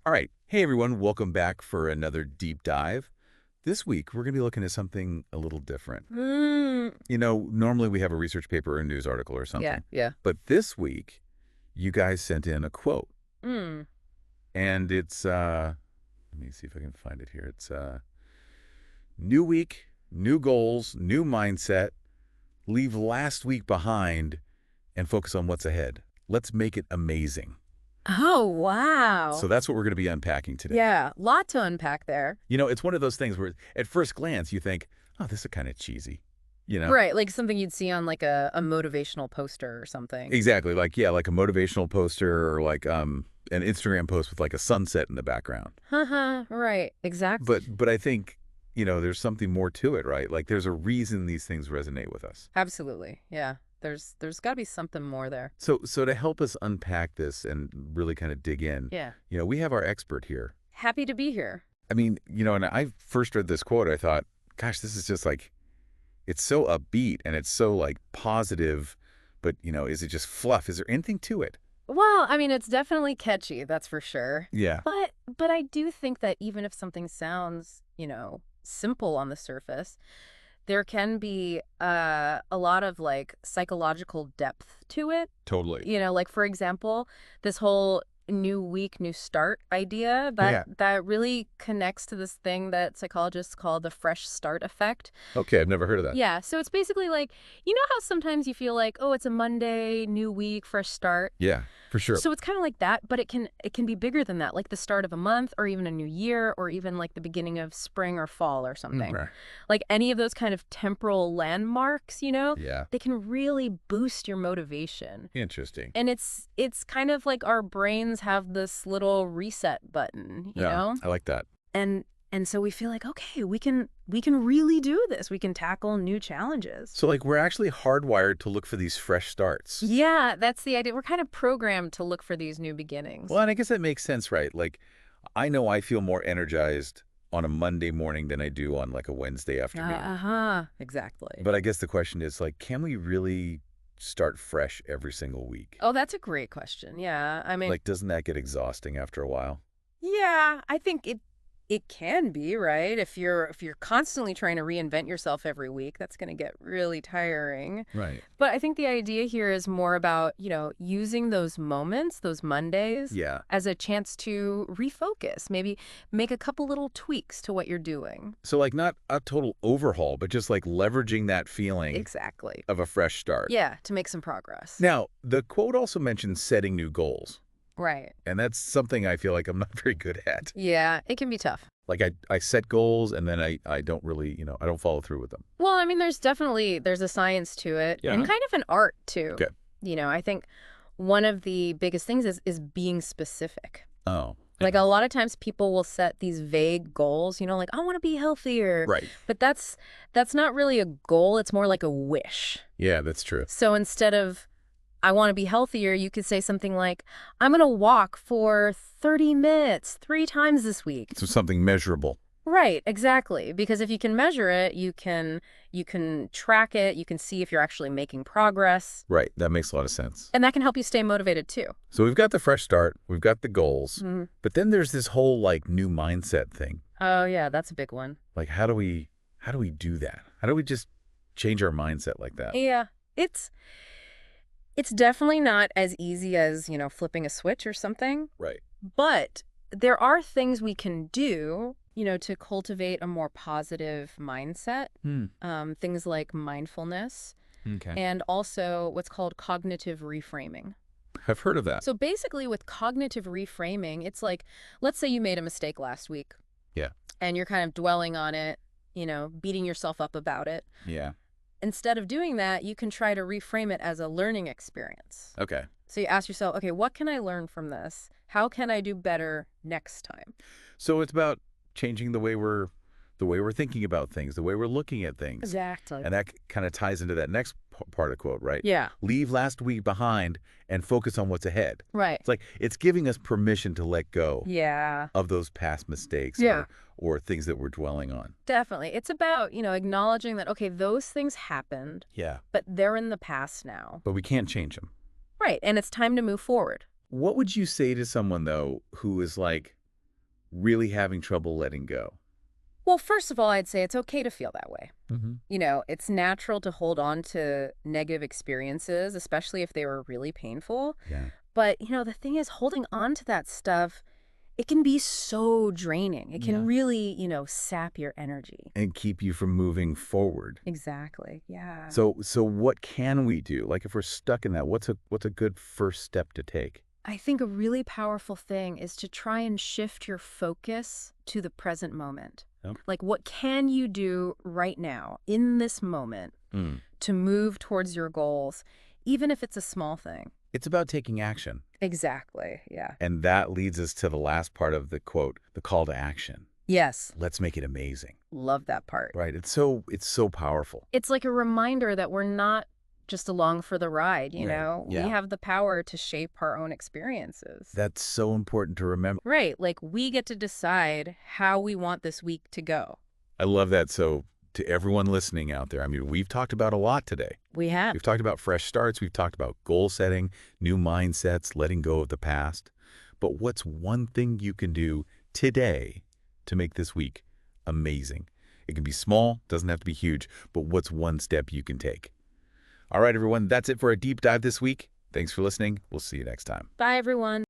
All right. Hey, everyone. Welcome back for another deep dive. This week, we're going to be looking at something a little different. Mm. Normally we have a research paper or a news article or Yeah, something. yeah. But this week, you guys sent in a quote. Mm. And let me see if I can find it here. It's new week, new goals, new mindset. Leave last week behind and focus on what's ahead. Let's make it amazing. Oh, So wow. that's what we're going to be unpacking today. Yeah, lot to unpack there. It's one of those things where at first glance you think, oh, this is kind of cheesy. You know? Right, like something you'd see on like a motivational poster or something. Exactly. Like, yeah, like a motivational poster or like an Instagram post with like a sunset in the background. Haha, right, exactly. But I think, there's something more to it, right? Like there's a reason these things resonate with us. Absolutely. Yeah. There's got to be something more there. So to help us unpack this and really kind of dig in, Yeah. we have our expert here. Happy to be here. I mean, and I first read this quote, I thought, gosh, this is just like, it's so upbeat and it's so like positive, but is it just fluff? Is there anything to it? Well, I mean, it's definitely catchy, that's for sure. Yeah. But I do think that even if something sounds, simple on the surface, there can be a lot of like psychological depth to it. Totally. Like for example, this whole new week, new start idea Yeah. that really connects to this thing that psychologists call the fresh start effect. Okay, I've never heard of that. Yeah, so it's basically like, you know how sometimes you feel like, oh, it's a Monday, new week, fresh start. Yeah, for sure. So it's kind of like that, but it can be bigger than that, like the start of a month or even a new year or even like the beginning of spring or fall or something. Right. Like any of those kind of temporal landmarks, Yeah. they can really boost your motivation. Interesting. And it's kind of like our brains have this little reset button, you Yeah, know? I like that. And so we feel like, okay, we can really do this. We can tackle new challenges. So like we're actually hardwired to look for these fresh starts. Yeah, that's the idea. We're kind of programmed to look for these new beginnings. Well, and I guess that makes sense, right? Like I know I feel more energized on a Monday morning than I do on like a Wednesday afternoon. Uh-huh. Exactly. But I guess the question is like, can we really start fresh every single week? Oh, that's a great question. Yeah. I mean, Like, doesn't that get exhausting after a while? yeah, I think it can be, right? If you're constantly trying to reinvent yourself every week, that's going to get really tiring. Right. But I think the idea here is more about, using those moments, those Mondays, Yeah. as a chance to refocus, maybe make a couple little tweaks to what you're doing. So like not a total overhaul, but just like leveraging that feeling Exactly. of a fresh start. Yeah, to make some progress. Now, the quote also mentions setting new goals. Right. And that's something I feel like I'm not very good at. Yeah, it can be tough. Like I set goals and then I don't really, I don't follow through with them. Well, I mean, there's a science to it Yeah. and kind of an art too. Okay. I think one of the biggest things is being specific. Oh. Like a lot of times people will set these vague goals, like I want to be healthier. Right. But that's not really a goal, it's more like a wish. Yeah, that's true. So instead of I want to be healthier, you could say something like I'm going to walk for 30 minutes 3 times this week. So something measurable. Right, exactly. Because if you can measure it, you can track it, you can see if you're actually making progress, Right. That makes a lot of sense. and that can help you stay motivated too. So we've got the fresh start, we've got the goals, Mhm. but then there's this whole like new mindset thing. Oh yeah, that's a big one. Like how do we do that? How do we just change our mindset like that? Yeah, it's definitely not as easy as, flipping a switch or something, Right. but there are things we can do, to cultivate a more positive mindset. Things like mindfulness Okay. and also what's called cognitive reframing. I've heard of that. So basically with cognitive reframing, it's like, let's say you made a mistake last week. Yeah. And you're kind of dwelling on it, beating yourself up about it. Yeah. Instead of doing that, you can try to reframe it as a learning experience. Okay. So you ask yourself, okay, what can I learn from this? How can I do better next time? So it's about changing the way we're thinking about things, the way we're looking at things. Exactly. And that kind of ties into that next part of the quote, right? Yeah, Leave last week behind and focus on what's ahead. right. It's like it's giving us permission to let go Yeah, of those past mistakes Yeah. or things that we're dwelling on. definitely. It's about, acknowledging that, okay, those things happened, Yeah. but they're in the past now. But we can't change them. Right. And it's time to move forward. What would you say to someone, though, who is like, really having trouble letting go? Well, first of all, I'd say it's okay to feel that way. Mm-hmm. It's natural to hold on to negative experiences, especially if they were really painful. Yeah. But, the thing is, holding on to that stuff, it can be so draining. It can Yeah. really, sap your energy. And keep you from moving forward. Exactly. Yeah. So what can we do? Like if we're stuck in that, what's a good first step to take? I think a really powerful thing is to try and shift your focus to the present moment. Yep. Like, what can you do right now, in this moment, Mm. to move towards your goals, even if it's a small thing? It's about taking action. Exactly. Yeah. And that leads us to the last part of the quote, the call to action. Yes. Let's make it amazing. Love that part. Right? It's so powerful. It's like a reminder that we're not just along for the ride, Right. Yeah. We have the power to shape our own experiences. That's so important to remember. Right. Like, we get to decide how we want this week to go. I love that. So to everyone listening out there, I mean, we've talked about a lot today. We have. We've talked about fresh starts. We've talked about goal setting, new mindsets, letting go of the past. But what's one thing you can do today to make this week amazing? It can be small, doesn't have to be huge, but what's one step you can take? All right, everyone, that's it for a deep dive this week. Thanks for listening. We'll see you next time. Bye, everyone.